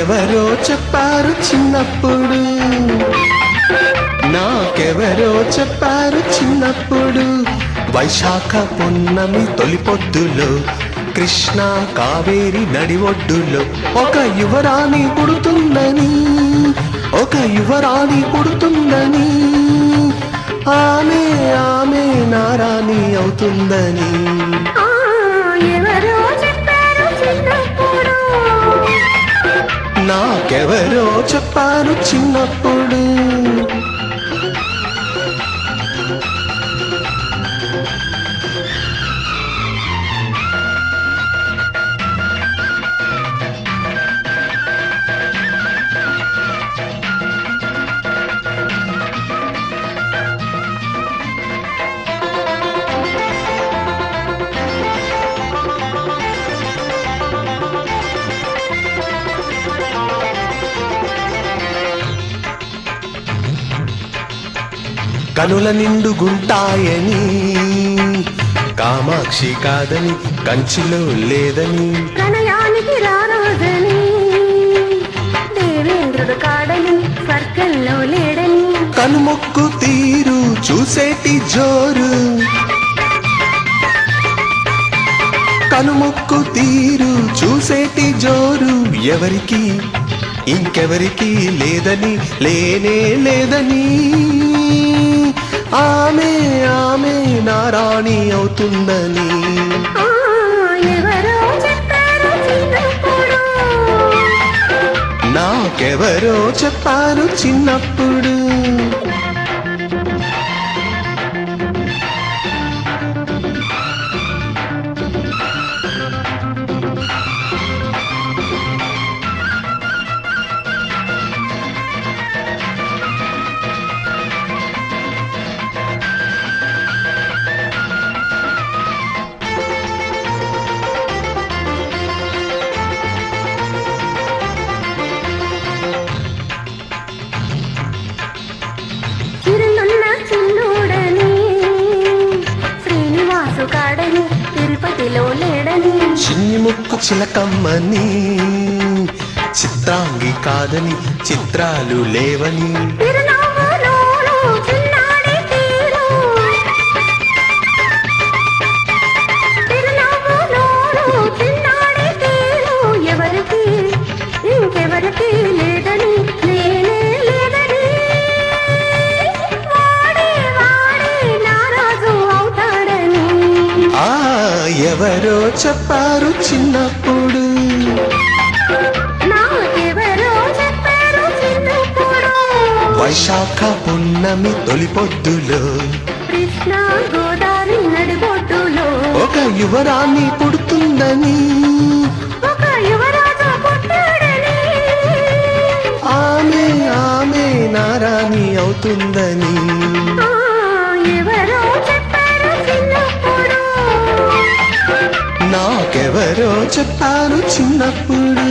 నాకెవరో చెప్పారు చిన్నప్పుడు, నాకెవరో చెప్పారు చిన్నప్పుడు, వైశాఖ పున్నమి తొలి పొద్దులో కృష్ణ కావేరి నడి ఒడ్డులో ఒక యువరాణి పుడుతుందని, ఒక యువరాణి పుడుతుందని, ఆమె ఆమె నారాణి అవుతుందని. నాకెవరో చెప్పారు చిన్నప్పుడు. కనుల నిండుగుంటాయని కామాక్షి కాదని, కంచిలో లేదని, కనయానికి రారాజని దేవేంద్రుడు కాడని, స్వర్గంలో లేడని, కనుమొక్కు తీరు చూసేటి జోరు, కనుమొక్కు తీరు చూసేటి జోరు ఎవరికి ఇంకెవరికి లేదని, లేనే లేదని, ఆమె ఆమె నారాణి అవుతుందని. ఎవరో చెప్పారు చిన్నప్పుడు, నాకెవరో చెప్పారు చిన్నప్పుడు. కాడని, తిరుపతిలో లేడని, చిన్ని ముక్కు చిలకమ్మని, చిత్రాంగి కాదని, చిత్రాలు లేవని, ఎవరికి ఇంకెవరికి లేదని, లేనే లేదని, నారాజు అవుతాడని. ఎవరో చెప్పారు చిన్నప్పుడు, నాకెవరో చెప్పారు చిన్నప్పుడు, వైశాఖ పున్నమి తొలి పొద్దులో కృష్ణ గోదావరి నడిబొడ్డులో ఒక యువరాణి పుడుతుందని, ఒక యువరాజు పుట్టాడని, ఆమె ఆమె నారాణి అవుతుందని. ఎవరో చెప్పారు చిన్నప్పుడు, నాకెవరో చెప్పారు చిన్నప్పుడు.